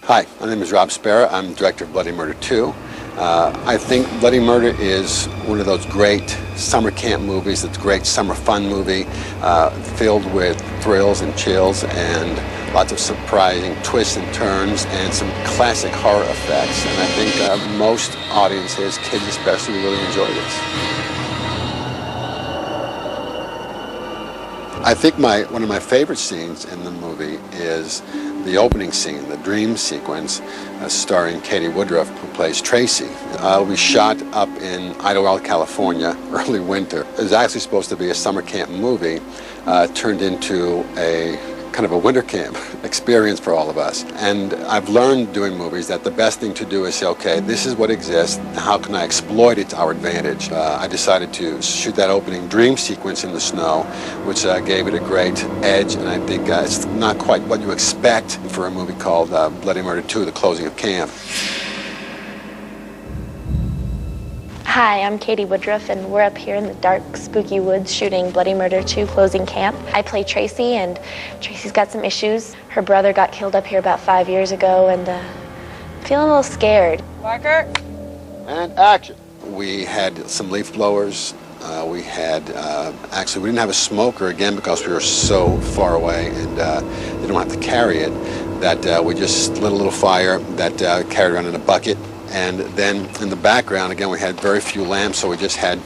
Hi, my name is Rob Spera. I'm director of Bloody Murder 2. I think Bloody Murder is one of those great summer camp movies. It's a great summer fun movie filled with thrills and chills and lots of surprising twists and turns and some classic horror effects. And I think most audiences, kids especially, really enjoy this. I think one of my favorite scenes in the movie is the opening scene, the dream sequence, starring Katie Woodruff, who plays Tracy. We shot up in Idlewild, California, early winter. It was actually supposed to be a summer camp movie, turned into a kind of a winter camp experience for all of us. And I've learned doing movies that the best thing to do is say, okay, this is what exists, how can I exploit it to our advantage? I decided to shoot that opening dream sequence in the snow, which gave it a great edge, and I think it's not quite what you expect for a movie called Bloody Murder 2, The Closing of Camp. Hi, I'm Katie Woodruff, and we're up here in the dark, spooky woods shooting Bloody Murder 2 Closing Camp. I play Tracy, and Tracy's got some issues. Her brother got killed up here about 5 years ago, and I'm feeling a little scared. Marker. And action. We had some leaf blowers. We had, actually, we didn't have a smoker, again, because we were so far away and didn't want to carry it, that we just lit a little fire that carried around in a bucket. And then in the background, again, we had very few lamps, so we just had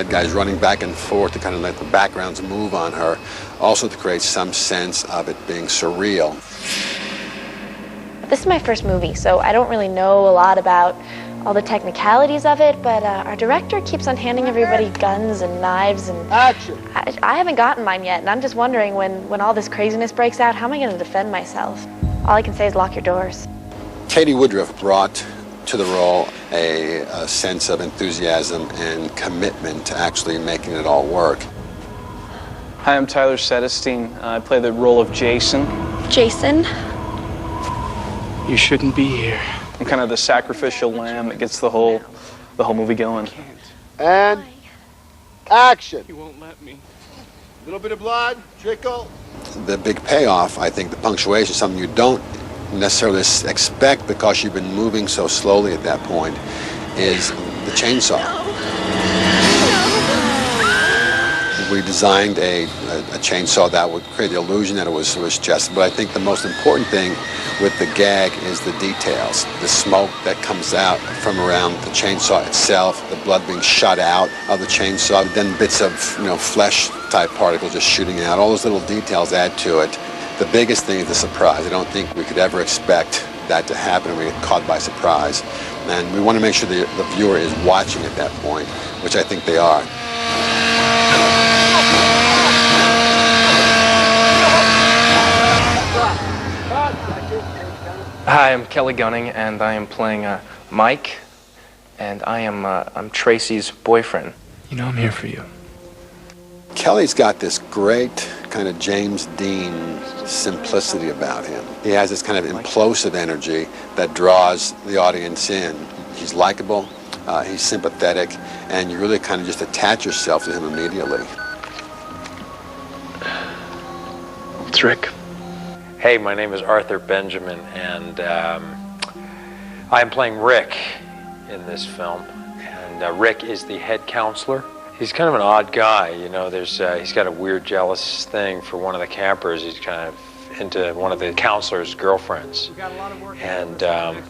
guys running back and forth to kind of let the backgrounds move on her, also to create some sense of it being surreal. This is my first movie, so I don't really know a lot about all the technicalities of it, but our director keeps on handing everybody guns and knives, and Action! I haven't gotten mine yet, and I'm just wondering when all this craziness breaks out, how am I going to defend myself? All I can say is lock your doors. Katie Woodruff brought to the role a sense of enthusiasm and commitment to actually making it all work. Hi, I'm Tyler Sedestein. I play the role of Jason. Jason? You shouldn't be here. I'm kind of the sacrificial lamb that gets the whole movie going. And action! He won't let me. A little bit of blood, trickle. The big payoff, I think, the punctuation, something you don't necessarily expect because you've been moving so slowly at that point, is the chainsaw. We designed a chainsaw that would create the illusion that it was just, but I think the most important thing with the gag is the details. The smoke that comes out from around the chainsaw itself, the blood being shot out of the chainsaw, then bits of flesh type particles just shooting out. All those little details add to it. The biggest thing is the surprise. I don't think we could ever expect that to happen and we get caught by surprise. And we want to make sure the viewer is watching at that point, which I think they are. Hi, I'm Kelly Gunning, and I am playing Mike, and I'm Tracy's boyfriend. You know I'm here for you. Kelly's got this great kind of James Dean simplicity about him. He has this kind of implosive energy that draws the audience in. He's likable, he's sympathetic, and you really kind of just attach yourself to him immediately. It's Rick. Hey, my name is Arthur Benjamin, and I'm playing Rick in this film. And Rick is the head counselor. He's kind of an odd guy, he's got a weird jealous thing for one of the campers. He's kind of into one of the counselor's girlfriends. And, at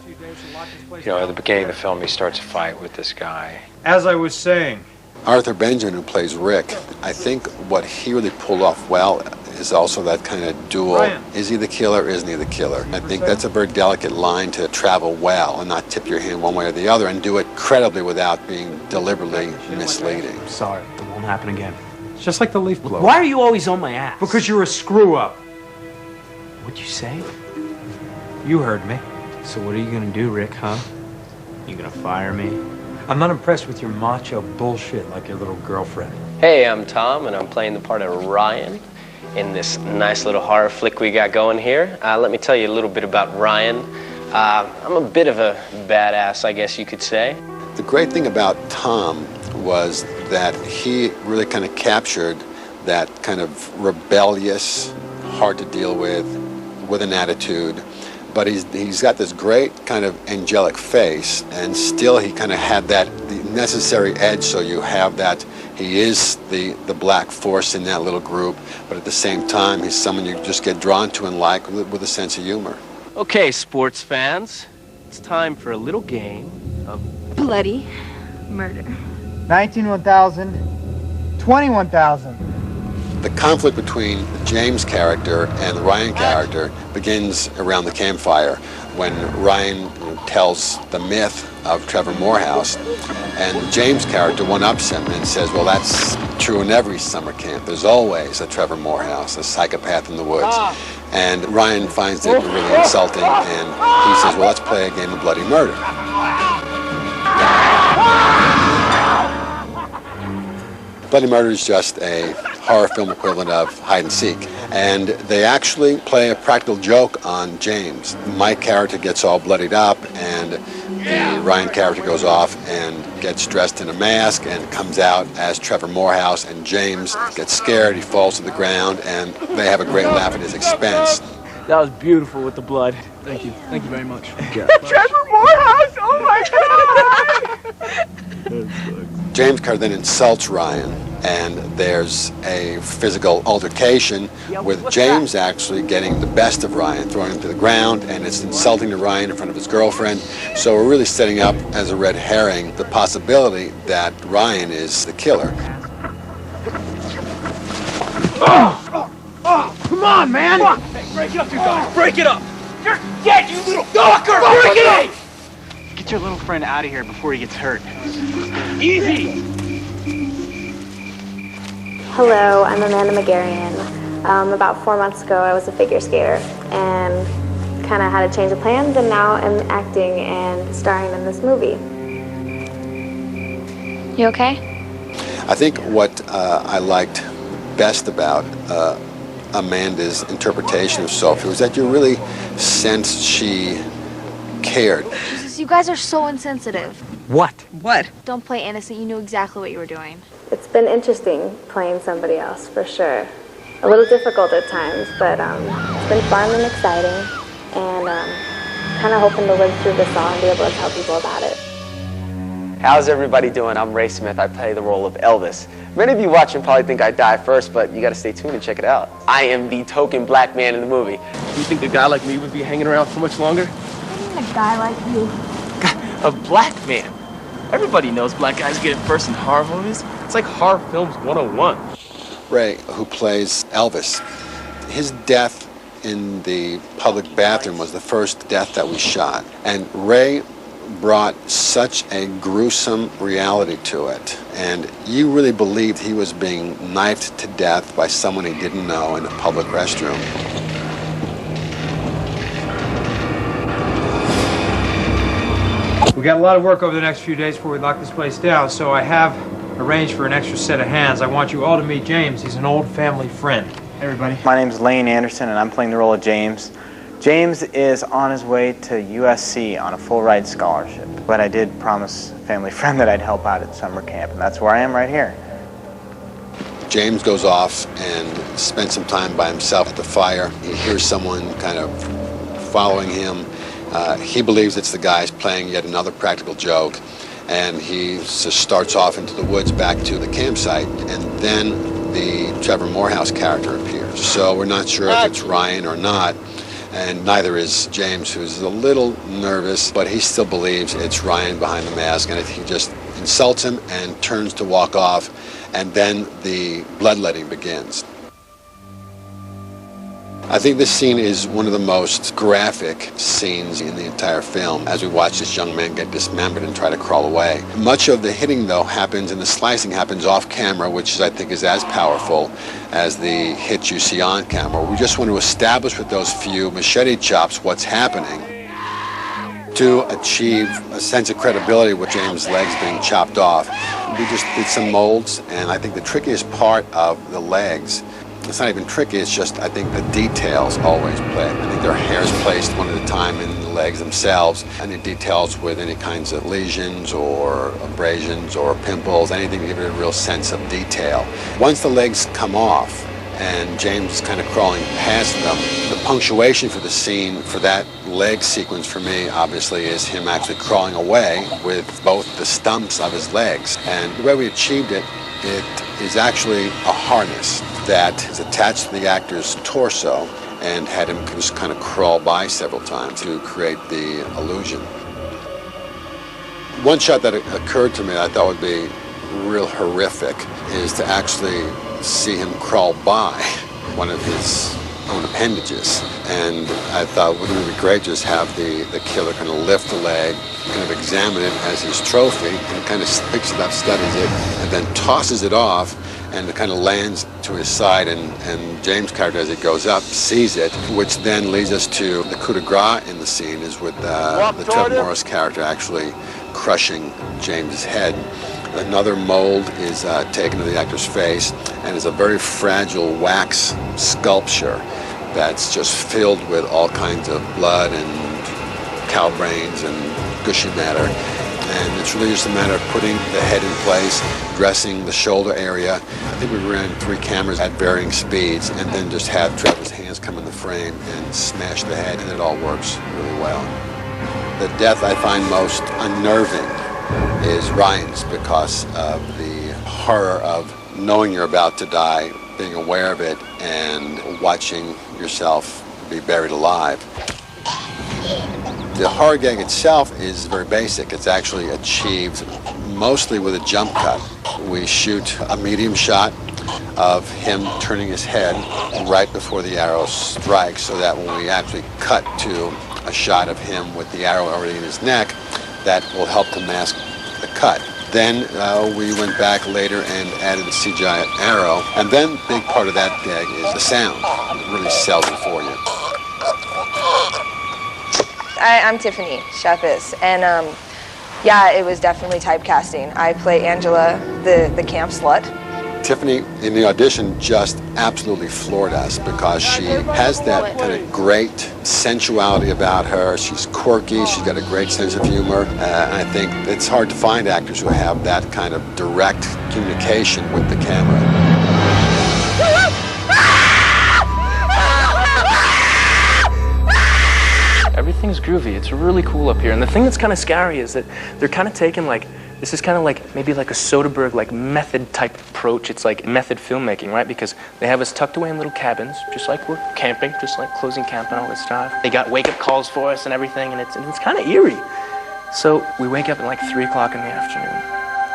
the beginning of the film, he starts a fight with this guy. As I was saying, Arthur Benjamin, who plays Rick, I think what he really pulled off well is also that kind of dual, Ryan. Is he the killer, isn't he the killer? I think that's a very delicate line to travel well and not tip your hand one way or the other and do it credibly without being deliberately misleading. sorry, it won't happen again. It's just like the leaf blower. Why are you always on my ass? Because you're a screw-up. What'd you say? You heard me. So what are you gonna do, Rick, huh? You gonna fire me? I'm not impressed with your macho bullshit like your little girlfriend. Hey, I'm Tom, and I'm playing the part of Ryan in this nice little horror flick we got going here. Let me tell you a little bit about Ryan. I'm a bit of a badass, I guess you could say. The great thing about Tom was that he really kind of captured that kind of rebellious, hard to deal with an attitude, but he's got this great kind of angelic face, and still he kind of had the necessary edge, so you have that he is the black force in that little group, but at the same time he's someone you just get drawn to and like with a sense of humor. Okay, sports fans, it's time for a little game of bloody murder. 19,000, 21,000. The conflict between the James character and the Ryan character begins around the campfire when Ryan tells the myth of Trevor Morehouse, and the James character one-ups him and says, well, that's true in every summer camp. There's always a Trevor Morehouse, a psychopath in the woods. And Ryan finds it really insulting, and he says, well, let's play a game of bloody murder. Bloody Murder is just a horror film equivalent of hide and seek. And they actually play a practical joke on James. My character gets all bloodied up, and the Ryan character goes off and gets dressed in a mask and comes out as Trevor Morehouse, and James gets scared, he falls to the ground, and they have a great laugh at his expense. That was beautiful with the blood. Thank you. Thank you very much. Trevor Morehouse! Oh my God! James character then insults Ryan, and there's a physical altercation with James actually getting the best of Ryan, throwing him to the ground, and it's insulting to Ryan in front of his girlfriend. So we're really setting up as a red herring the possibility that Ryan is the killer. Come on, man! Hey, break it up, you guys. Break it up. You're dead, you little fucker. Break it up. Get your little friend out of here before he gets hurt. Easy. Hello, I'm Amanda McGarrian. About 4 months ago, I was a figure skater and kind of had a change of plans, and now I'm acting and starring in this movie. You okay? I think what I liked best about Amanda's interpretation of Sophie was that you really sensed she cared. Jesus, you guys are so insensitive. What? What? Don't play innocent. You knew exactly what you were doing. It's been interesting playing somebody else, for sure. A little difficult at times, but it's been fun and exciting, and kind of hoping to live through this all and be able to tell people about it. How's everybody doing? I'm Ray Smith. I play the role of Elvis. Many of you watching probably think I die first, but you gotta stay tuned and check it out. I am the token black man in the movie. You think a guy like me would be hanging around for much longer? What do you mean a guy like you? A black man. Everybody knows black guys get it first in horror movies. It's like horror films 101. Ray, who plays Elvis, his death in the public bathroom was the first death that we shot. And Ray brought such a gruesome reality to it. And you really believed he was being knifed to death by someone he didn't know in a public restroom. We got a lot of work over the next few days before we lock this place down, so I have arranged for an extra set of hands. I want you all to meet James. He's an old family friend. Hey, everybody. My name's Lane Anderson, and I'm playing the role of James. James is on his way to USC on a full-ride scholarship, but I did promise a family friend that I'd help out at summer camp, and that's where I am right here. James goes off and spends some time by himself at the fire. He hears someone kind of following him. He believes it's the guys playing yet another practical joke, and he just starts off into the woods back to the campsite, and then the Trevor Morehouse character appears. So we're not sure if it's Ryan or not, and neither is James, who's a little nervous, but he still believes it's Ryan behind the mask, and he just insults him and turns to walk off, and then the bloodletting begins. I think this scene is one of the most graphic scenes in the entire film as we watch this young man get dismembered and try to crawl away. Much of the hitting, though, happens and the slicing happens off camera, which I think is as powerful as the hits you see on camera. We just want to establish with those few machete chops what's happening to achieve a sense of credibility with James' legs being chopped off. We just did some molds, and I think the trickiest part of the legs, it's not even tricky, it's just, I think the details always play. I think there are hairs placed one at a time in the legs themselves, and the details with any kinds of lesions or abrasions or pimples, anything to give it a real sense of detail. Once the legs come off and James is kind of crawling past them. The punctuation for the scene, for that leg sequence for me, obviously, is him actually crawling away with both the stumps of his legs. And the way we achieved it, it is actually a harness that is attached to the actor's torso and had him just kind of crawl by several times to create the illusion. One shot that occurred to me I thought would be real horrific is to actually see him crawl by one of his own appendages. And I thought, wouldn't it be great to just have the killer kind of lift the leg, kind of examine it as his trophy, and kind of picks it up, studies it, and then tosses it off, and it kind of lands to his side, and James' character, as it goes up, sees it, which then leads us to the coup de grace in the scene, is with the Trevor Morris character actually crushing James' head. Another mold is taken to the actor's face, and is a very fragile wax sculpture that's just filled with all kinds of blood and cow brains and gushy matter. And it's really just a matter of putting the head in place, dressing the shoulder area. I think we ran 3 cameras at varying speeds, and then just have Trevor's hands come in the frame and smash the head, and it all works really well. The death I find most unnerving is Ryan's, because of the horror of knowing you're about to die, being aware of it, and watching yourself be buried alive. The horror gag itself is very basic. It's actually achieved mostly with a jump cut. We shoot a medium shot of him turning his head right before the arrow strikes, so that when we actually cut to a shot of him with the arrow already in his neck, that will help to mask the cut. Then we went back later and added the CGI arrow, and then a big part of that gag is the sound. It really sells it for you. I'm Tiffany Shepis, and yeah, it was definitely typecasting. I play Angela, the camp slut. Tiffany, in the audition, just absolutely floored us, because she has that kind of great sensuality about her. She's quirky, she's got a great sense of humor, and I think it's hard to find actors who have that kind of direct communication with the camera. Everything's groovy. It's really cool up here. And the thing that's kind of scary is that they're kind of taking this is kind of like maybe like a Soderbergh like method type approach. It's like method filmmaking, right? Because they have us tucked away in little cabins, just like we're camping, just like closing camp and all this stuff. They got wake up calls for us and everything, and it's kind of eerie. So we wake up at like 3 o'clock in the afternoon,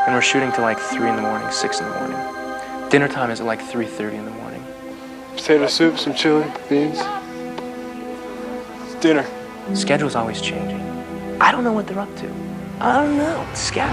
and we're shooting till like 3 in the morning, 6 in the morning. Dinner time is at like 3:30 in the morning. Potato soup, some chili, beans. It's dinner. Schedule's always changing. I don't know what they're up to. I don't know. It's scary.